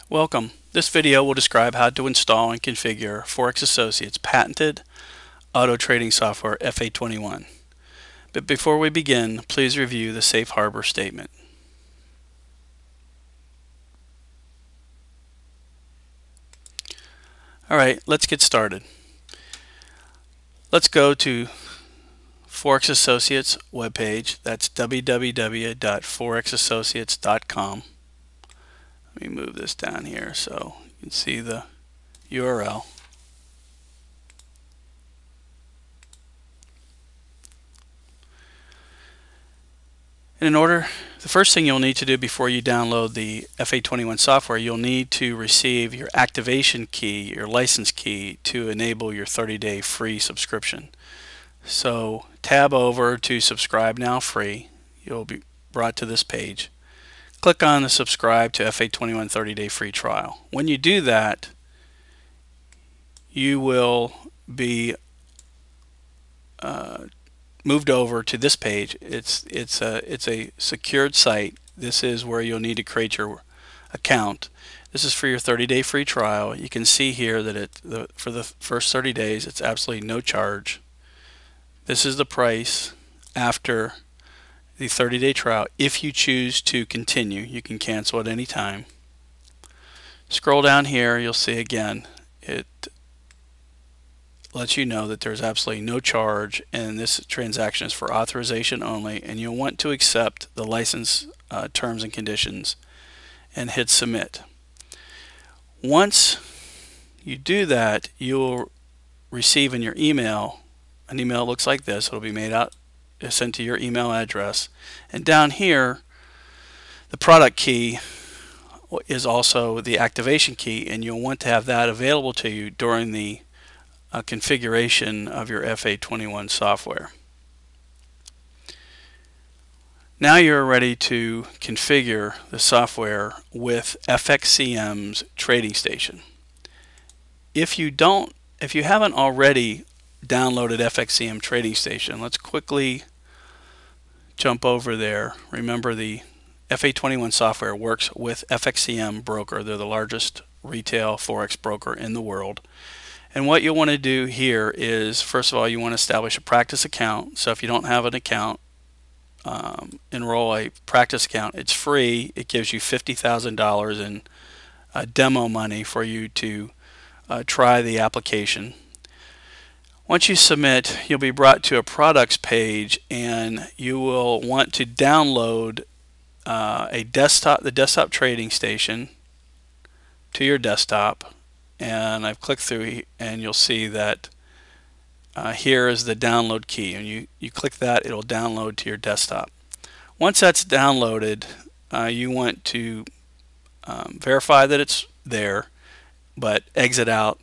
Welcome. This video will describe how to install and configure Forex Associates' patented auto trading software FA21. But before we begin, please review the Safe Harbor statement. Alright, let's get started. Let's go to Forex Associates webpage. That's www.forexassociates.com. Let me move this down here so you can see the URL. And the first thing you'll need to do before you download the FA21 software, you'll need to receive your activation key, your license key, to enable your 30-day free subscription. So tab over to Subscribe Now Free. You'll be brought to this page. Click on the Subscribe to FA21 30-day free trial. When you do that, you will be moved over to this page. It's a secured site. This is where you'll need to create your account. This is for your 30-day free trial. You can see here that for the first 30 days it's absolutely no charge. This is the price after the 30-day trial. If you choose to continue, you can cancel at any time. Scroll down here, you'll see again it lets you know that there's absolutely no charge, and this transaction is for authorization only, and you'll want to accept the license terms and conditions and hit submit. Once you do that, you'll receive in your email an email that looks like this. It'll be sent to your email address, and down here the product key is also the activation key, and you'll want to have that available to you during the configuration of your FA21 software. Now you're ready to configure the software with FXCM's trading station. If you haven't already downloaded FXCM trading station, let's quickly jump over there. Remember, the FA21 software works with FXCM broker. They're the largest retail forex broker in the world. And what you'll want to do here is, first of all, you want to establish a practice account. So if you don't have an account, enroll a practice account. It's free. It gives you $50,000 in demo money for you to try the application. Once you submit, you'll be brought to a products page, and you will want to download the desktop trading station to your desktop. And I've clicked through, and you'll see that here is the download key, and you click that, it'll download to your desktop. Once that's downloaded, you want to verify that it's there, but exit out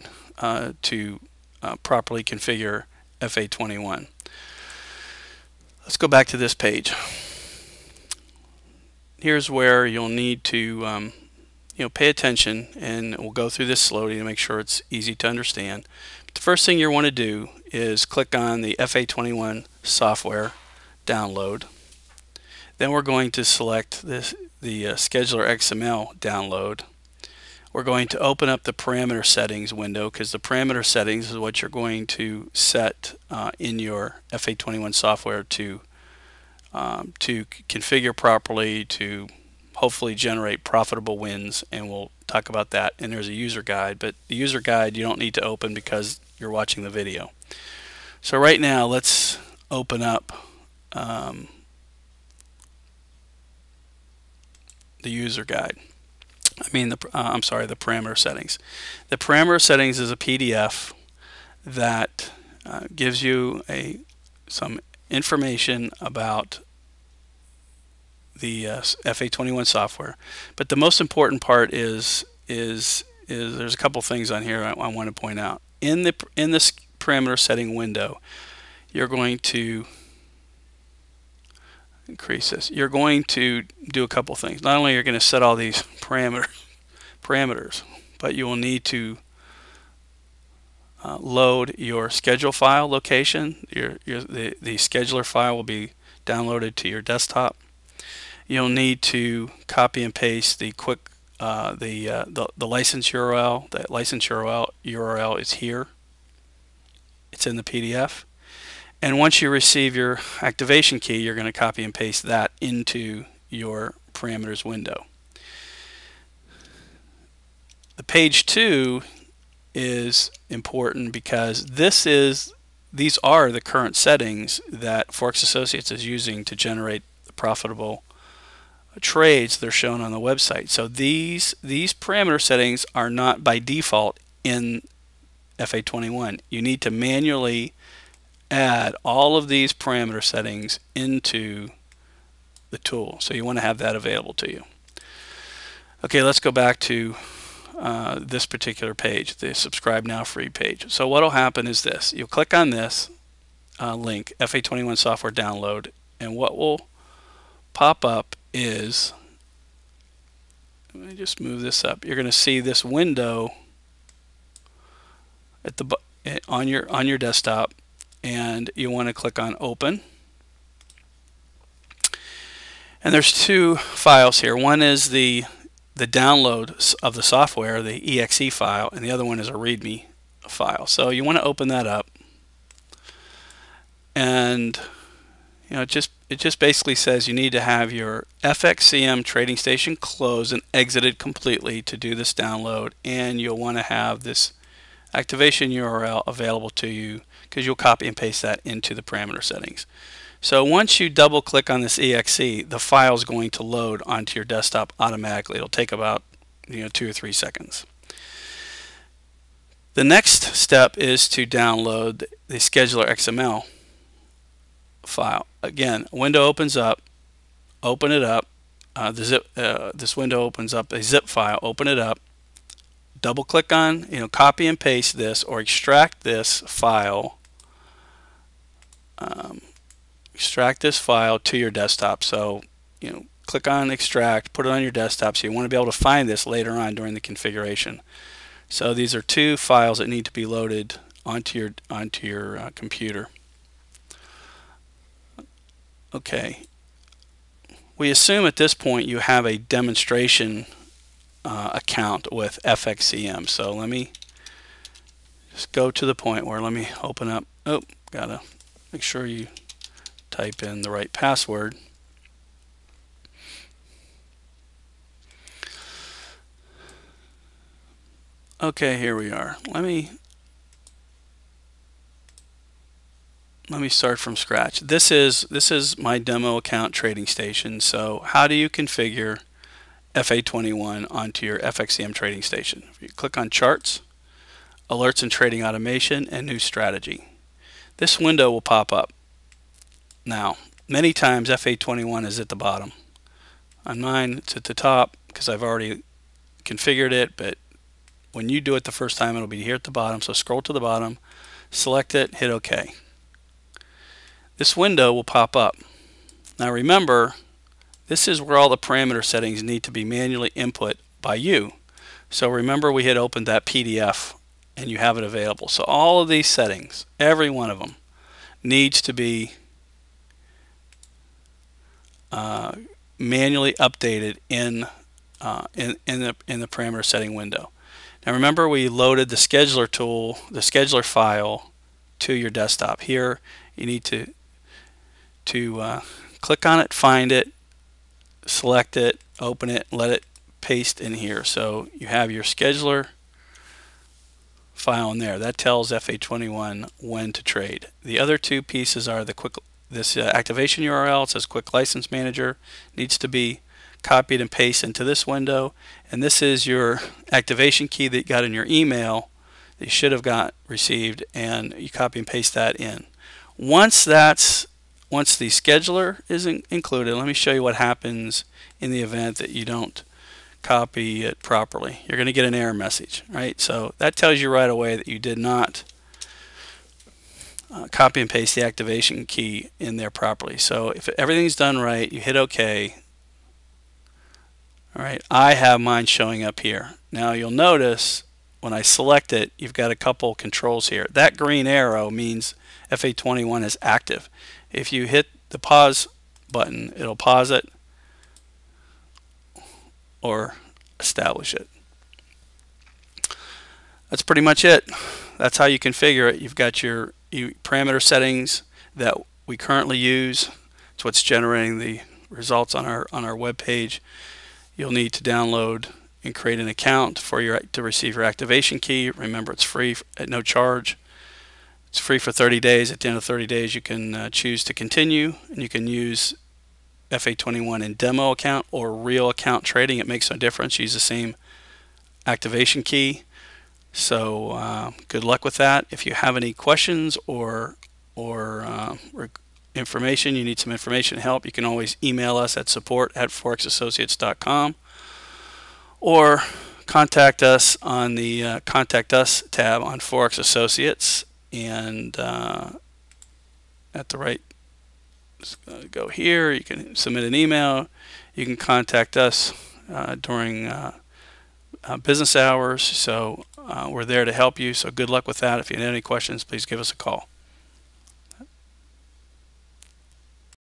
to properly configure FA21. Let's go back to this page. Here's where you'll need to pay attention, and we'll go through this slowly to make sure it's easy to understand. But the first thing you want to do is click on the FA21 software download. Then we're going to select the Scheduler XML download. We're going to open up the parameter settings window, because the parameter settings is what you're going to set in your FA21 software to configure properly, to hopefully generate profitable wins, and we'll talk about that. And there's a user guide, but the user guide you don't need to open because you're watching the video. So right now let's open up the user guide. I'm sorry, the parameter settings. The parameter settings is a PDF that gives you some information about the FA21 software, but the most important part is there's a couple things on here I want to point out. In this parameter setting window, you're going to increase this. You're going to do a couple things. Not only are you going to set all these parameters, but you will need to load your schedule file location. The scheduler file will be downloaded to your desktop. You'll need to copy and paste the quick the license URL. That license URL is here. It's in the PDF. And once you receive your activation key, you're going to copy and paste that into your parameters window. The page 2 is important because these are the current settings that Forex Associates is using to generate the profitable trades that are shown on the website. So these parameter settings are not by default in FA21. You need to manually add all of these parameter settings into the tool. So you want to have that available to you. Okay, let's go back to this particular page, the subscribe now free page. So what will happen is this. You'll click on this link, FA21 software download, and what will pop up is, let me just move this up. You're going to see this window at the on your desktop, and you want to click on open. And there's two files here. One is the download of the software, the exe file, and the other one is a README file. So you want to open that up, and it just basically says you need to have your FXCM trading station closed and exited completely to do this download, and you'll want to have this activation URL available to you because you'll copy and paste that into the parameter settings. So once you double click on this exe, the file is going to load onto your desktop automatically. It'll take about 2 or 3 seconds. The next step is to download the scheduler XML file. Again, a window opens up, open it up. This window opens up a zip file, open it up, double click on, copy and paste this or extract this file. Extract this file to your desktop. So, click on extract, put it on your desktop. So you want to be able to find this later on during the configuration. So these are 2 files that need to be loaded onto your computer. Okay. We assume at this point you have a demonstration account with FXCM. So let me just go to the point where let me open up. Oh, gotta make sure you type in the right password. Okay, here we are. Let me start from scratch. This is my demo account trading station. So how do you configure FA21 onto your FXCM trading station? If you click on charts, alerts and trading automation, and new strategy, this window will pop up. Now, many times FA21 is at the bottom. On mine, it's at the top because I've already configured it, but when you do it the first time, it'll be here at the bottom. So scroll to the bottom, select it, hit OK. This window will pop up. Now remember, this is where all the parameter settings need to be manually input by you. So remember, we had opened that PDF and you have it available. So all of these settings, every one of them, needs to be manually updated in the parameter setting window. Now remember, we loaded the scheduler tool, the scheduler file, to your desktop. Here you need to click on it, find it, select it, open it, let it paste in here. So you have your scheduler file in there. That tells FA21 when to trade. The other 2 pieces are this activation URL. It says Quick License Manager, needs to be copied and pasted into this window, and this is your activation key that you got in your email that you should have received, and you copy and paste that in. Once the scheduler is included, let me show you what happens in the event that you don't copy it properly. You're going to get an error message, right? So that tells you right away that you did not copy and paste the activation key in there properly. So if everything's done right, you hit OK. All right, I have mine showing up here. Now you'll notice when I select it, you've got a couple controls here. That green arrow means FA21 is active. If you hit the pause button, it'll pause it or establish it. That's pretty much it. That's how you configure it. You've got your parameter settings that we currently use. It's what's generating the results on our web page. You'll need to download and create an account to receive your activation key. Remember, it's free at no charge. It's free for 30 days. At the end of 30 days, you can choose to continue, and you can use FA21 in demo account or real account trading. It makes no difference. Use the same activation key. So good luck with that. If you have any questions or information, you need some information help, you can always email us at support@forexassociates.com or contact us on the Contact Us tab on Forex Associates, and at the right, go here, you can submit an email, you can contact us during business hours, so we're there to help you. So good luck with that. If you have any questions, please give us a call.